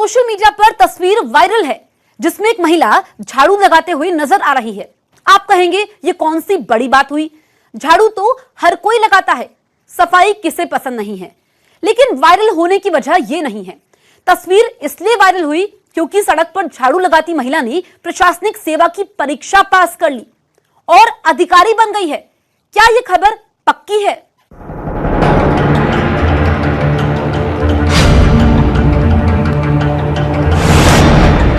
Social media पर तस्वीर viral है जिसमें एक महिला झाड़ू लगाते हुए नजर आ रही है। आप कहेंगे ये कौन सी बड़ी बात हुई, झाड़ू तो हर कोई लगाता है, सफाई किसे पसंद नहीं है। लेकिन वायरल होने की वजह ये नहीं है। तस्वीर इसलिए वायरल हुई क्योंकि सड़क पर झाड़ू लगाती महिला ने प्रशासनिक सेवा की परीक्षा पास कर ली और अधिकारी बन गई है। क्या ये खबर पक्की है?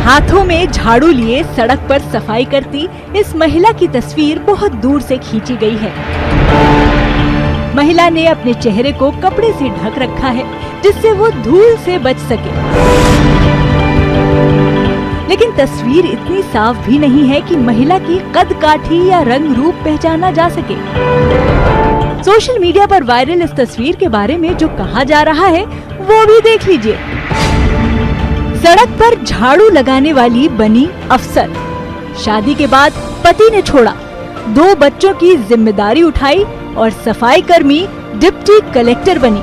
हाथों में झाड़ू लिए सड़क पर सफाई करती इस महिला की तस्वीर बहुत दूर से खींची गई है। महिला ने अपने चेहरे को कपड़े से ढक रखा है जिससे वो धूल से बच सके। लेकिन तस्वीर इतनी साफ भी नहीं है कि महिला की कद काठी या रंग रूप पहचाना जा सके। सोशल मीडिया पर वायरल इस तस्वीर के बारे में जो कहा जा रहा है वो भी देख लीजिए। सड़क पर झाड़ू लगाने वाली बनी अफसर, शादी के बाद पति ने छोड़ा, 2 बच्चों की जिम्मेदारी उठाई और सफाई कर्मी डिप्टी कलेक्टर बनी।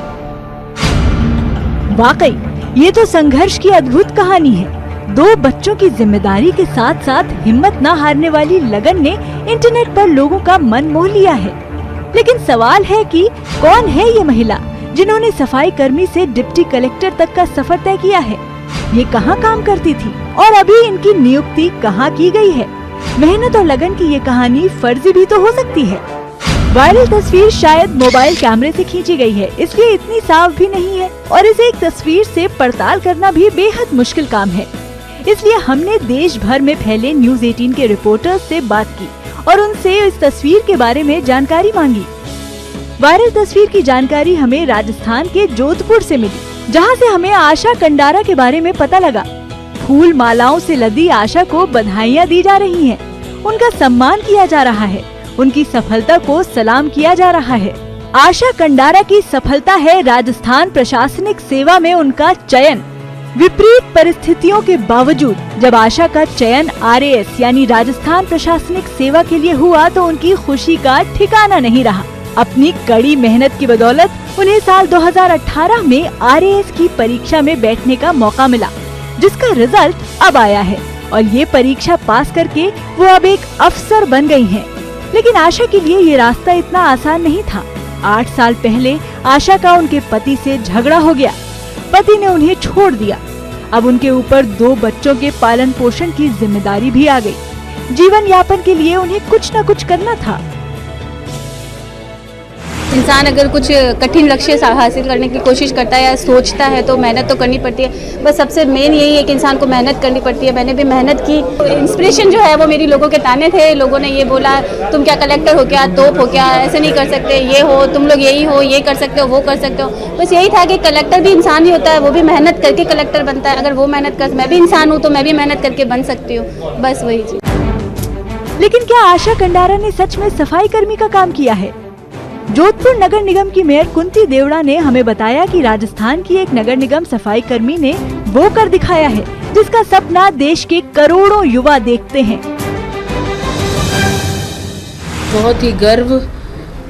वाकई ये तो संघर्ष की अद्भुत कहानी है। 2 बच्चों की जिम्मेदारी के साथ साथ हिम्मत न हारने वाली लगन ने इंटरनेट पर लोगों का मन मोह लिया है। लेकिन सवाल है कि कौन है ये महिला जिन्होंने सफाई कर्मी से डिप्टी कलेक्टर तक का सफर तय किया है? ये कहाँ काम करती थी और अभी इनकी नियुक्ति कहाँ की गई है? मेहनत और लगन की ये कहानी फर्जी भी तो हो सकती है। वायरल तस्वीर शायद मोबाइल कैमरे से खींची गई है, इसलिए इतनी साफ भी नहीं है और इसे एक तस्वीर से पड़ताल करना भी बेहद मुश्किल काम है। इसलिए हमने देश भर में फैले न्यूज़ 18 के रिपोर्टर्स से बात की और उनसे इस तस्वीर के बारे में जानकारी मांगी। वायरल तस्वीर की जानकारी हमें राजस्थान के जोधपुर से मिली, जहां से हमें आशा कंडारा के बारे में पता लगा। फूल मालाओं से लदी आशा को बधाइयां दी जा रही हैं, उनका सम्मान किया जा रहा है, उनकी सफलता को सलाम किया जा रहा है। आशा कंडारा की सफलता है राजस्थान प्रशासनिक सेवा में उनका चयन। विपरीत परिस्थितियों के बावजूद जब आशा का चयन RAS यानी राजस्थान प्रशासनिक सेवा के लिए हुआ तो उनकी खुशी का ठिकाना नहीं रहा। अपनी कड़ी मेहनत की बदौलत उन्हें साल 2018 में RAS की परीक्षा में बैठने का मौका मिला, जिसका रिजल्ट अब आया है और ये परीक्षा पास करके वो अब एक अफसर बन गई हैं। लेकिन आशा के लिए ये रास्ता इतना आसान नहीं था। 8 साल पहले आशा का उनके पति से झगड़ा हो गया, पति ने उन्हें छोड़ दिया। अब उनके ऊपर 2 बच्चों के पालन पोषण की जिम्मेदारी भी आ गई। जीवन यापन के लिए उन्हें कुछ न कुछ करना था। इंसान अगर कुछ कठिन लक्ष्य हासिल करने की कोशिश करता है या सोचता है तो मेहनत तो करनी पड़ती है। बस सबसे मेन यही है कि इंसान को मेहनत करनी पड़ती है। मैंने भी मेहनत की। इंस्पिरेशन जो है वो मेरी लोगों के ताने थे। लोगों ने ये बोला तुम क्या कलेक्टर हो क्या, तोप हो क्या, ऐसे नहीं कर सकते, ये हो, तुम लोग यही हो, ये कर सकते हो, वो कर सकते हो। बस यही था कि कलेक्टर भी इंसान ही होता है, वो भी मेहनत करके कलेक्टर बनता है। अगर वो मेहनत कर, मैं भी इंसान हूँ तो मैं भी मेहनत करके बन सकती हूँ। बस वही चीज। लेकिन क्या आशा कंडारा ने सच में सफाई कर्मी का काम किया है? जोधपुर नगर निगम की मेयर कुंती देवड़ा ने हमें बताया कि राजस्थान की एक नगर निगम सफाई कर्मी ने वो कर दिखाया है जिसका सपना देश के करोड़ों युवा देखते हैं। बहुत ही गर्व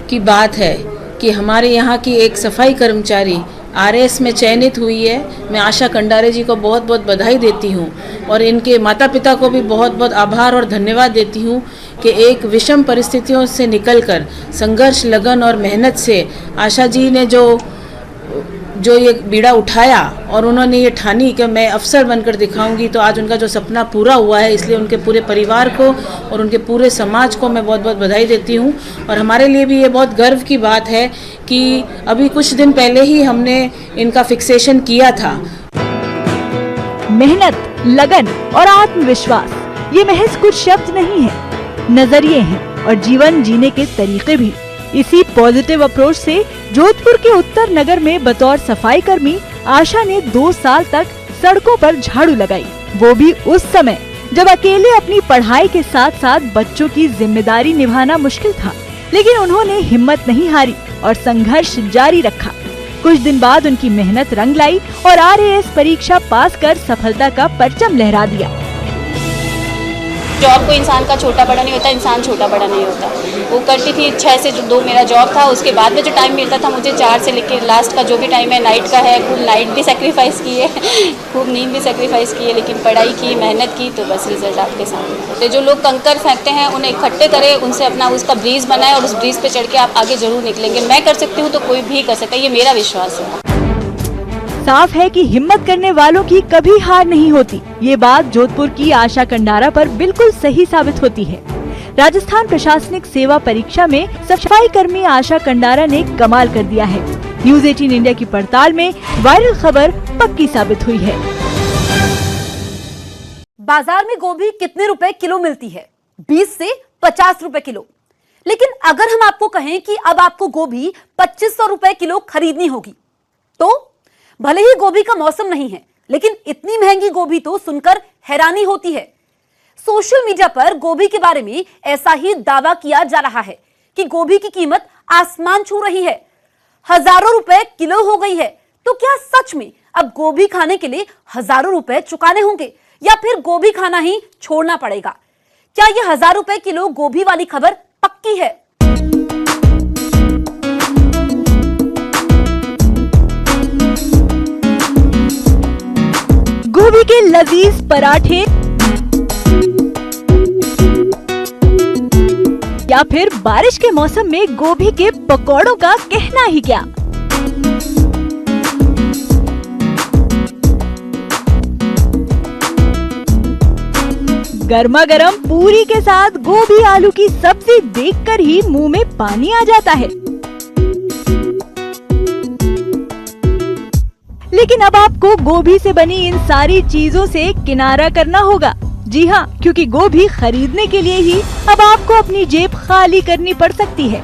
की बात है कि हमारे यहाँ की एक सफाई कर्मचारी RAS में चयनित हुई है। मैं आशा कंडारे जी को बहुत बहुत बधाई देती हूँ और इनके माता पिता को भी बहुत बहुत आभार और धन्यवाद देती हूँ कि एक विषम परिस्थितियों से निकलकर संघर्ष, लगन और मेहनत से आशा जी ने जो ये बीड़ा उठाया और उन्होंने ये ठानी कि मैं अफसर बनकर दिखाऊंगी, तो आज उनका जो सपना पूरा हुआ है। इसलिए उनके पूरे परिवार को और उनके पूरे समाज को मैं बहुत बहुत बधाई देती हूँ। और हमारे लिए भी ये बहुत गर्व की बात है कि अभी कुछ दिन पहले ही हमने इनका फिक्सेशन किया था। मेहनत, लगन और आत्मविश्वास ये महज कुछ शब्द नहीं है, नजरिए हैं और जीवन जीने के तरीके भी। इसी पॉजिटिव अप्रोच से जोधपुर के उत्तर नगर में बतौर सफाई कर्मी आशा ने 2 साल तक सड़कों पर झाड़ू लगाई, वो भी उस समय जब अकेले अपनी पढ़ाई के साथ साथ बच्चों की जिम्मेदारी निभाना मुश्किल था। लेकिन उन्होंने हिम्मत नहीं हारी और संघर्ष जारी रखा। कुछ दिन बाद उनकी मेहनत रंग लाई और RAS परीक्षा पास कर सफलता का परचम लहरा दिया। जॉब को इंसान का छोटा बड़ा नहीं होता, इंसान छोटा बड़ा नहीं होता। वो करती थी 6 से 2 मेरा जॉब था, उसके बाद में जो टाइम मिलता था मुझे 4 से लेकर लास्ट का जो भी टाइम है नाइट का है, खूब नाइट भी सेक्रीफाइस की है, खूब नींद भी सेक्रीफाइस की है, लेकिन पढ़ाई की, मेहनत की, तो बस रिजल्ट आपके सामने। तो जो लोग कंकर फेंकते हैं उन्हें इकट्ठे करें, उनसे अपना उसका ब्रीज बनाए और उस ब्रीज पे चढ़ के आप आगे जरूर निकलेंगे। मैं कर सकती हूँ तो कोई भी कर सकता है, ये मेरा विश्वास है। साफ है कि हिम्मत करने वालों की कभी हार नहीं होती। ये बात जोधपुर की आशा कंडारा पर बिल्कुल सही साबित होती है। राजस्थान प्रशासनिक सेवा परीक्षा में सफाई कर्मी आशा कंडारा ने कमाल कर दिया है। न्यूज़ 18 इंडिया की पड़ताल में वायरल खबर पक्की साबित हुई है। बाजार में गोभी कितने रुपए किलो मिलती है? 20 से 50 रुपए किलो। लेकिन अगर हम आपको कहें कि अब आपको गोभी 2500 रुपए किलो खरीदनी होगी, तो भले ही गोभी का मौसम नहीं है, लेकिन इतनी महंगी गोभी तो सुनकर हैरानी होती है। सोशल मीडिया पर गोभी के बारे में ऐसा ही दावा किया जा रहा है कि गोभी की कीमत आसमान छू रही है, हजारों रुपए किलो हो गई है। तो क्या सच में अब गोभी खाने के लिए हजारों रुपए चुकाने होंगे या फिर गोभी खाना ही छोड़ना पड़ेगा? क्या यह 1000 रुपए किलो गोभी वाली खबर पक्की है? गोभी के लजीज पराठे या फिर बारिश के मौसम में गोभी के पकौड़ों का कहना ही क्या। गर्मा गर्म पूरी के साथ गोभी आलू की सब्जी देखकर ही मुंह में पानी आ जाता है। लेकिन अब आपको गोभी से बनी इन सारी चीजों से किनारा करना होगा। जी हाँ, क्योंकि गोभी खरीदने के लिए ही अब आपको अपनी जेब खाली करनी पड़ सकती है।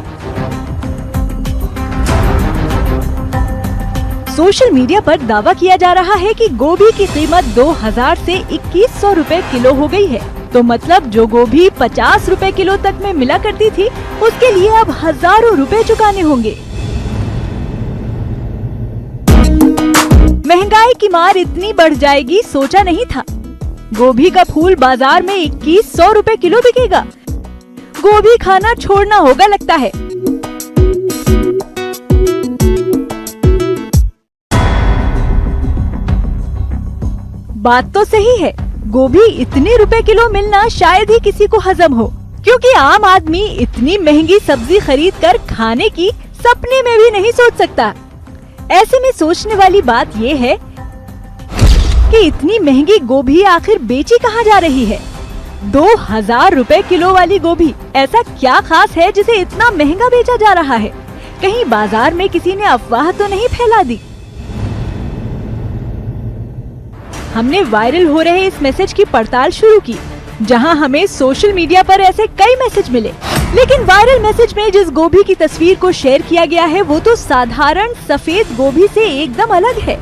सोशल मीडिया पर दावा किया जा रहा है कि गोभी की कीमत 2000 से 2100 रुपए किलो हो गई है। तो मतलब जो गोभी 50 रुपए किलो तक में मिला करती थी, उसके लिए अब हजारों रुपए चुकाने होंगे। महंगाई की मार इतनी बढ़ जाएगी सोचा नहीं था। गोभी का फूल बाजार में 2100 रुपए किलो बिकेगा। गोभी खाना छोड़ना होगा लगता है। बात तो सही है, गोभी इतने रुपए किलो मिलना शायद ही किसी को हजम हो, क्योंकि आम आदमी इतनी महंगी सब्जी खरीद कर खाने की सपने में भी नहीं सोच सकता। ऐसे में सोचने वाली बात ये है कि इतनी महंगी गोभी आखिर बेची कहाँ जा रही है। 2000 रुपए किलो वाली गोभी ऐसा क्या खास है जिसे इतना महंगा बेचा जा रहा है? कहीं बाजार में किसी ने अफवाह तो नहीं फैला दी? हमने वायरल हो रहे इस मैसेज की पड़ताल शुरू की, जहां हमें सोशल मीडिया पर ऐसे कई मैसेज मिले। लेकिन वायरल मैसेज में जिस गोभी की तस्वीर को शेयर किया गया है वो तो साधारण सफेद गोभी से एकदम अलग है।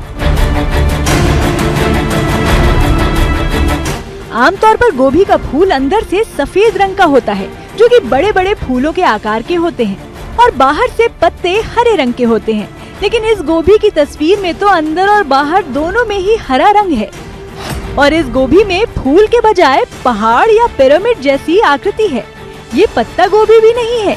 आमतौर पर गोभी का फूल अंदर से सफेद रंग का होता है, जो कि बड़े बड़े फूलों के आकार के होते हैं, और बाहर से पत्ते हरे रंग के होते हैं। लेकिन इस गोभी की तस्वीर में तो अंदर और बाहर दोनों में ही हरा रंग है, और इस गोभी में फूल के बजाय पहाड़ या पिरामिड जैसी आकृति है। ये पत्ता गोभी भी नहीं है।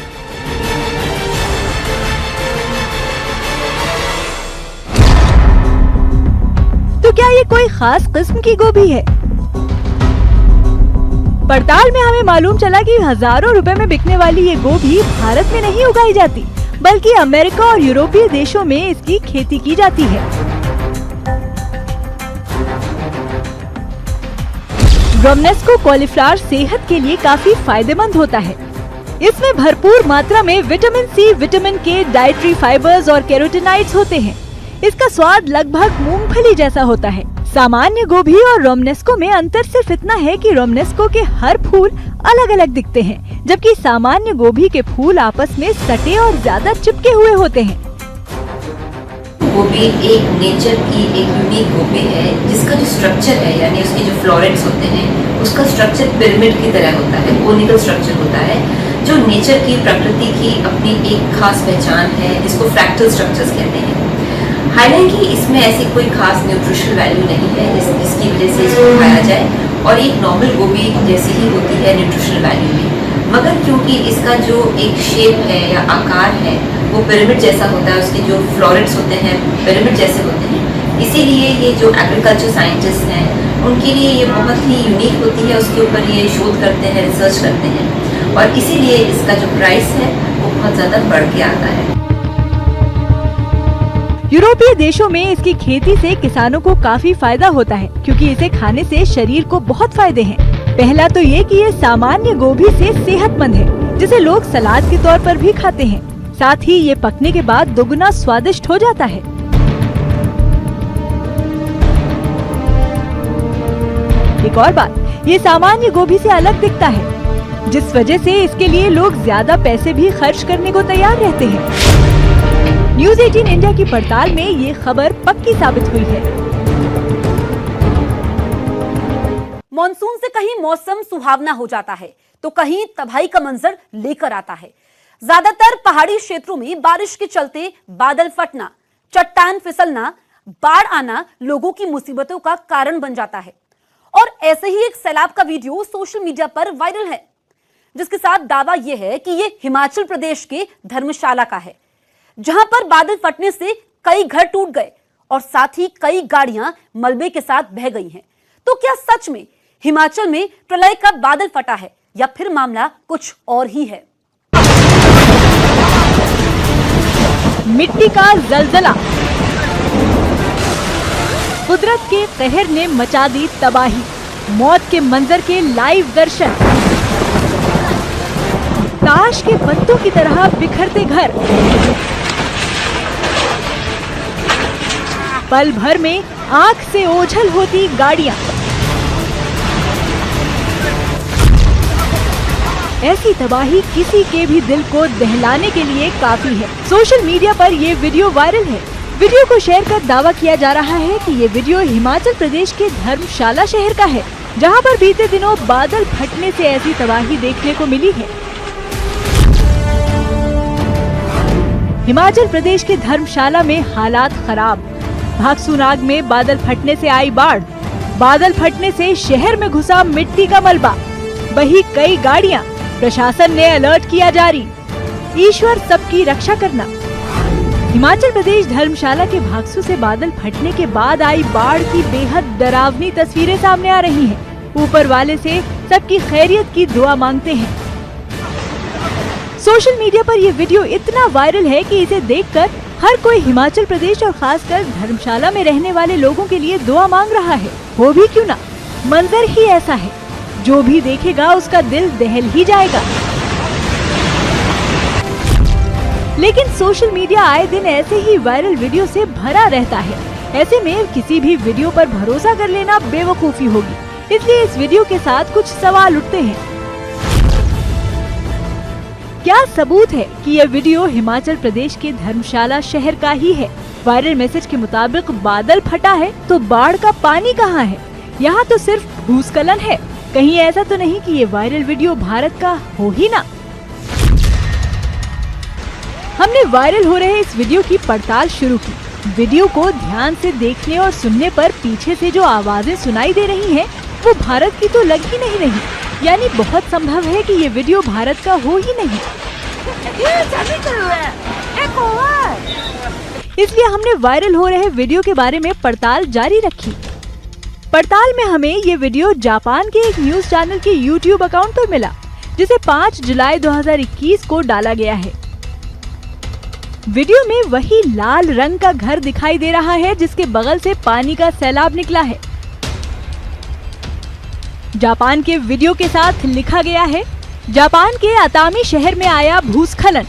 तो क्या ये कोई खास किस्म की गोभी है? पड़ताल में हमें मालूम चला कि हजारों रुपए में बिकने वाली ये गोभी भारत में नहीं उगाई जाती, बल्कि अमेरिका और यूरोपीय देशों में इसकी खेती की जाती है। रोमनेस्को कॉलीफ्लावर सेहत के लिए काफी फायदेमंद होता है। इसमें भरपूर मात्रा में विटामिन सी, विटामिन के, डाइटरी फाइबर्स और कैरोटीनॉइड्स होते हैं। इसका स्वाद लगभग मूंगफली जैसा होता है। सामान्य गोभी और रोमनेस्को में अंतर सिर्फ इतना है कि रोमनेस्को के हर फूल अलग अलग दिखते हैं, जबकि सामान्य गोभी के फूल आपस में सटे और ज्यादा चिपके हुए होते हैं। गोभी एक नेचर की एक यूनिक गोभी है, जिसका जो स्ट्रक्चर है, यानी उसके जो फ्लोरेट्स होते हैं, उसका स्ट्रक्चर पिरामिड की तरह होता है, कोनिकल स्ट्रक्चर होता है, जो नेचर की, प्रकृति की अपनी एक खास पहचान है, जिसको फ्रैक्टल स्ट्रक्चर्स कहते हैं। हालांकि इसमें ऐसी कोई खास न्यूट्रिशनल वैल्यू नहीं है जिसकी वजह से इसको खाया जाए, और एक नॉर्मल गोभी जैसी ही होती है न्यूट्रिशनल वैल्यू में, मगर क्योंकि इसका जो एक शेप है या आकार है वो पिरामिड जैसा होता है, उसके जो फ्लोरेट्स होते हैं पिरामिड जैसे होते हैं, इसीलिए ये जो एग्रीकल्चर साइंटिस्ट हैं उनके लिए ये बहुत ही यूनिक होती है, उसके ऊपर ये शोध करते हैं, रिसर्च करते हैं, और इसीलिए इसका जो प्राइस है वो बहुत ज़्यादा बढ़ के आता है। यूरोपीय देशों में इसकी खेती से किसानों को काफी फायदा होता है, क्योंकि इसे खाने से शरीर को बहुत फायदे हैं। पहला तो ये कि ये सामान्य गोभी से सेहतमंद है, जिसे लोग सलाद के तौर पर भी खाते हैं। साथ ही ये पकने के बाद दोगुना स्वादिष्ट हो जाता है। एक और बात, ये सामान्य गोभी से अलग दिखता है, जिस वजह से इसके लिए लोग ज्यादा पैसे भी खर्च करने को तैयार रहते हैं। न्यूज़ 18 इंडिया की पड़ताल में ये खबर पक्की साबित हुई है। मॉनसून से कहीं मौसम सुहावना हो जाता है तो कहीं तबाही का मंजर लेकर आता है। ज्यादातर पहाड़ी क्षेत्रों में बारिश के चलते बादल फटना, चट्टान फिसलना, बाढ़ आना लोगों की मुसीबतों का कारण बन जाता है। और ऐसे ही एक सैलाब का वीडियो सोशल मीडिया पर वायरल है, जिसके साथ दावा यह है कि यह हिमाचल प्रदेश के धर्मशाला का है, जहां पर बादल फटने से कई घर टूट गए और साथ ही कई गाड़ियां मलबे के साथ बह गई हैं। तो क्या सच में हिमाचल में प्रलय का बादल फटा है या फिर मामला कुछ और ही है? मिट्टी का जलजला, कुदरत के कहर ने मचा दी तबाही, मौत के मंजर के लाइव दर्शन, ताश के पत्तों की तरह बिखरते घर, पल भर में आंख से ओझल होती गाड़ियां। ऐसी तबाही किसी के भी दिल को दहलाने के लिए काफी है। सोशल मीडिया पर ये वीडियो वायरल है। वीडियो को शेयर कर दावा किया जा रहा है कि ये वीडियो हिमाचल प्रदेश के धर्मशाला शहर का है, जहां पर बीते दिनों बादल फटने से ऐसी तबाही देखने को मिली है। हिमाचल प्रदेश के धर्मशाला में हालात खराब। भागसूनाग में बादल फटने से आई बाढ़, बादल फटने से शहर में घुसा मिट्टी का मलबा, बही कई गाड़ियां, प्रशासन ने अलर्ट किया जारी, ईश्वर सबकी रक्षा करना। हिमाचल प्रदेश धर्मशाला के भागसू से बादल फटने के बाद आई बाढ़ की बेहद डरावनी तस्वीरें सामने आ रही हैं। ऊपर वाले से सबकी खैरियत की दुआ मांगते हैं। सोशल मीडिया पर यह वीडियो इतना वायरल है कि इसे देखकर हर कोई हिमाचल प्रदेश और खासकर धर्मशाला में रहने वाले लोगों के लिए दुआ मांग रहा है। वो भी क्यों ना, मंजर ही ऐसा है, जो भी देखेगा उसका दिल दहल ही जाएगा। लेकिन सोशल मीडिया आए दिन ऐसे ही वायरल वीडियो से भरा रहता है। ऐसे में किसी भी वीडियो पर भरोसा कर लेना बेवकूफी होगी। इसलिए इस वीडियो के साथ कुछ सवाल उठते हैं। क्या सबूत है कि यह वीडियो हिमाचल प्रदेश के धर्मशाला शहर का ही है? वायरल मैसेज के मुताबिक बादल फटा है तो बाढ़ का पानी कहाँ है? यहाँ तो सिर्फ भूस्खलन है। कहीं ऐसा तो नहीं कि ये वायरल वीडियो भारत का हो ही ना। हमने वायरल हो रहे इस वीडियो की पड़ताल शुरू की। वीडियो को ध्यान से देखने और सुनने पर पीछे से जो आवाजें सुनाई दे रही हैं, वो भारत की तो लग ही नहीं रही। यानी बहुत संभव है कि ये वीडियो भारत का हो ही नहीं। इसलिए हमने वायरल हो रहे वीडियो के बारे में पड़ताल जारी रखी। पड़ताल में हमें ये वीडियो जापान के एक न्यूज चैनल के YouTube अकाउंट पर मिला, जिसे 5 जुलाई 2021 को डाला गया है। वीडियो में वही लाल रंग का घर दिखाई दे रहा है, जिसके बगल से पानी का सैलाब निकला है। जापान के वीडियो के साथ लिखा गया है, जापान के अतामी शहर में आया भूस्खलन।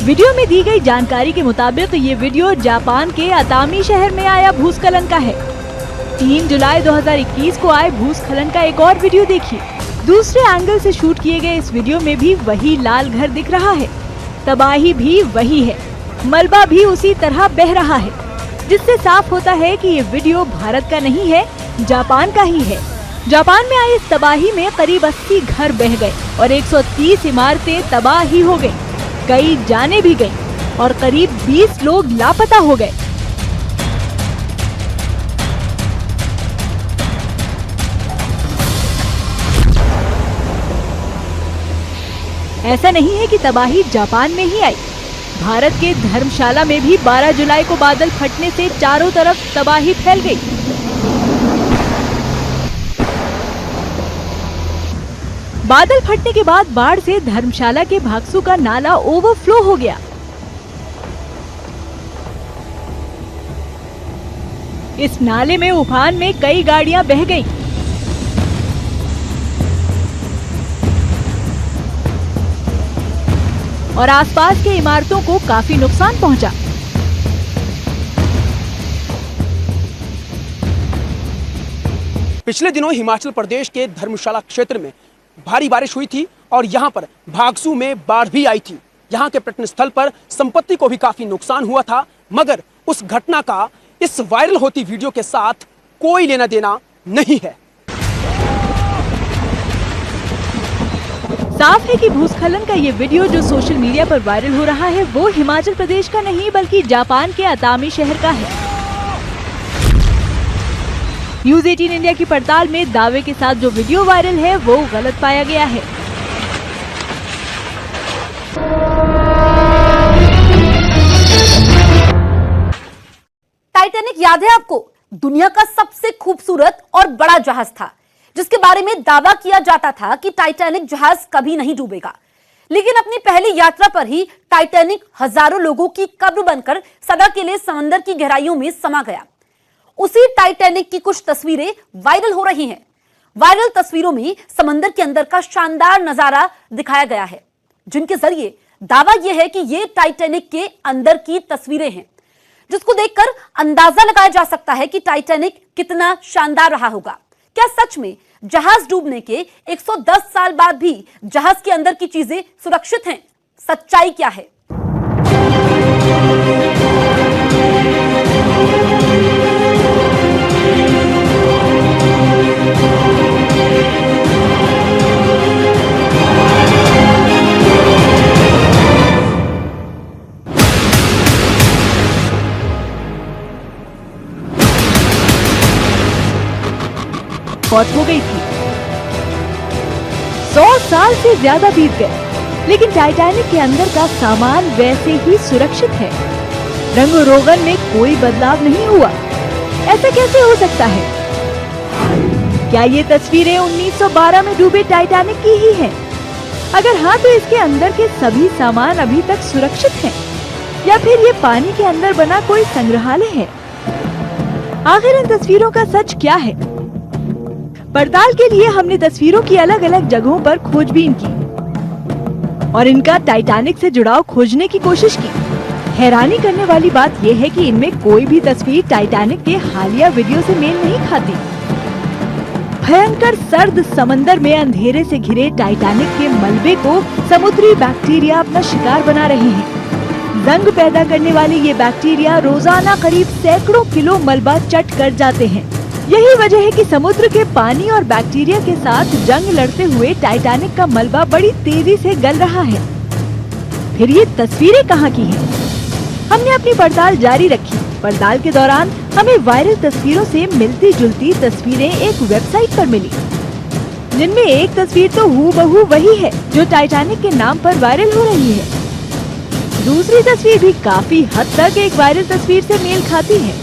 वीडियो में दी गई जानकारी के मुताबिक ये वीडियो जापान के अतामी शहर में आया भूस्खलन का है। 3 जुलाई 2021 को आए भूस्खलन का एक और वीडियो देखिए। दूसरे एंगल से शूट किए गए इस वीडियो में भी वही लाल घर दिख रहा है, तबाही भी वही है, मलबा भी उसी तरह बह रहा है, जिससे साफ होता है कि ये वीडियो भारत का नहीं है, जापान का ही है। जापान में आई इस तबाही में करीब 80 घर बह गए और 130 इमारतें तबाह ही हो गयी, कई जाने भी गयी और करीब 20 लोग लापता हो गए। ऐसा नहीं है कि तबाही जापान में ही आई। भारत के धर्मशाला में भी 12 जुलाई को बादल फटने से चारों तरफ तबाही फैल गई। बादल फटने के बाद बाढ़ से धर्मशाला के भागसू का नाला ओवरफ्लो हो गया। इस नाले में उफान में कई गाड़ियां बह गईं। और आसपास के इमारतों को काफी नुकसान पहुंचा। पिछले दिनों हिमाचल प्रदेश के धर्मशाला क्षेत्र में भारी बारिश हुई थी और यहाँ पर भागसू में बाढ़ भी आई थी। यहाँ के पर्यटन स्थल पर संपत्ति को भी काफी नुकसान हुआ था, मगर उस घटना का इस वायरल होती वीडियो के साथ कोई लेना देना नहीं है। साफ है कि भूस्खलन का ये वीडियो जो सोशल मीडिया पर वायरल हो रहा है वो हिमाचल प्रदेश का नहीं बल्कि जापान के अतामी शहर का है। न्यूज़ 18 इंडिया की पड़ताल में दावे के साथ जो वीडियो वायरल है वो गलत पाया गया है। टाइटैनिक याद है आपको? दुनिया का सबसे खूबसूरत और बड़ा जहाज था जिसके बारे में दावा किया जाता था कि टाइटैनिक जहाज कभी नहीं डूबेगा। लेकिन अपनी पहली यात्रा पर ही टाइटैनिक हजारों लोगों की कब्र बनकर सदा के लिए समंदर की गहराइयों में समा गया। उसी टाइटैनिक की कुछ तस्वीरें वायरल हो रही हैं। वायरल तस्वीरों में समंदर के अंदर का शानदार नजारा दिखाया गया है, जिनके जरिए दावा यह है कि ये टाइटैनिक के अंदर की तस्वीरें हैं, जिसको देखकर अंदाजा लगाया जा सकता है कि टाइटैनिक कितना शानदार रहा होगा। क्या सच में जहाज डूबने के 110 साल बाद भी जहाज के अंदर की चीजें सुरक्षित हैं? सच्चाई क्या है? मौत हो गई थी। 100 साल से ज्यादा बीत गए, लेकिन टाइटैनिक के अंदर का सामान वैसे ही सुरक्षित है। रंग रोगन में कोई बदलाव नहीं हुआ। ऐसा कैसे हो सकता है? क्या ये तस्वीरें 1912 में डूबे टाइटैनिक की ही हैं? अगर हाँ तो इसके अंदर के सभी सामान अभी तक सुरक्षित हैं, या फिर ये पानी के अंदर बना कोई संग्रहालय है? आखिर इन तस्वीरों का सच क्या है? पड़ताल के लिए हमने तस्वीरों की अलग अलग जगहों पर खोजबीन की और इनका टाइटैनिक से जुड़ाव खोजने की कोशिश की। हैरानी करने वाली बात यह है कि इनमें कोई भी तस्वीर टाइटैनिक के हालिया वीडियो से मेल नहीं खाती। भयंकर सर्द समंदर में अंधेरे से घिरे टाइटैनिक के मलबे को समुद्री बैक्टीरिया अपना शिकार बना रहे हैं। जंग पैदा करने वाले ये बैक्टीरिया रोजाना करीब सैकड़ों किलो मलबा चट कर जाते हैं। यही वजह है कि समुद्र के पानी और बैक्टीरिया के साथ जंग लड़ते हुए टाइटैनिक का मलबा बड़ी तेजी से गल रहा है। फिर ये तस्वीरें कहाँ की हैं? हमने अपनी पड़ताल जारी रखी। पड़ताल के दौरान हमें वायरल तस्वीरों से मिलती जुलती तस्वीरें एक वेबसाइट पर मिली, जिनमें एक तस्वीर तो हूबहू वही है जो टाइटैनिक के नाम पर वायरल हो रही है। दूसरी तस्वीर भी काफी हद तक एक वायरल तस्वीर से मेल खाती है।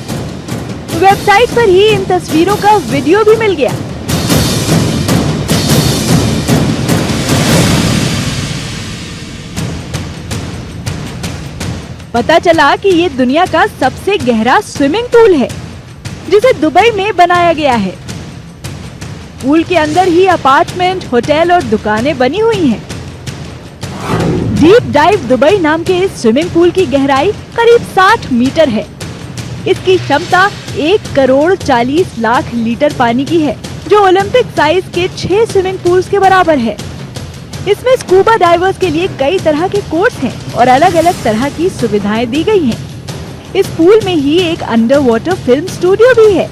वेबसाइट पर ही इन तस्वीरों का वीडियो भी मिल गया। पता चला कि ये दुनिया का सबसे गहरा स्विमिंग पूल है, जिसे दुबई में बनाया गया है। पूल के अंदर ही अपार्टमेंट, होटल और दुकानें बनी हुई हैं। डीप डाइव दुबई नाम के इस स्विमिंग पूल की गहराई करीब 60 मीटर है। इसकी क्षमता 1,40,00,000 लीटर पानी की है, जो ओलंपिक साइज के 6 स्विमिंग पूल्स के बराबर है। इसमें स्कूबा डाइवर्स के लिए कई तरह के कोर्स हैं और अलग अलग तरह की सुविधाएं दी गई हैं। इस पूल में ही एक अंडर वाटर फिल्म स्टूडियो भी है,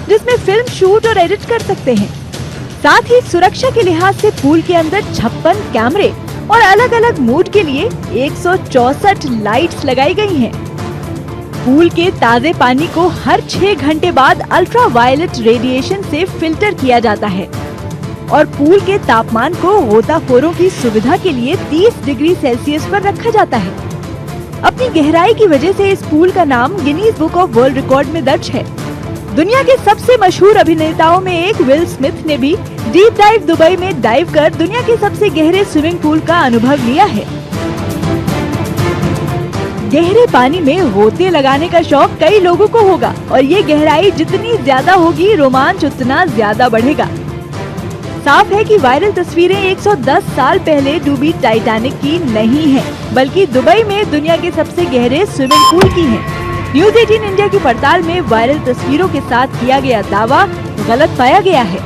जिसमें फिल्म शूट और एडिट कर सकते हैं। साथ ही सुरक्षा के लिहाज से पूल के अंदर 56 कैमरे और अलग अलग मोड के लिए 164 लाइट्स लगाई गई हैं। पूल के ताजे पानी को हर 6 घंटे बाद अल्ट्रा वायलेट रेडिएशन से फिल्टर किया जाता है। और पूल के तापमान को गोताखोरों की सुविधा के लिए 30 डिग्री सेल्सियस पर रखा जाता है। अपनी गहराई की वजह से इस पूल का नाम Guinness book of world record में दर्ज है। दुनिया के सबसे मशहूर अभिनेताओं में एक विल स्मिथ ने भी डीप डाइव दुबई में डाइव कर दुनिया के सबसे गहरे स्विमिंग पूल का अनुभव लिया है। गहरे पानी में गोते लगाने का शौक कई लोगों को होगा और ये गहराई जितनी ज्यादा होगी रोमांच उतना ज्यादा बढ़ेगा। साफ है कि वायरल तस्वीरें 110 साल पहले डूबी टाइटैनिक की नहीं है, बल्कि दुबई में दुनिया के सबसे गहरे स्विमिंग पूल की है। न्यूज़ 18 इंडिया की पड़ताल में वायरल तस्वीरों के साथ किया गया दावा गलत पाया गया है।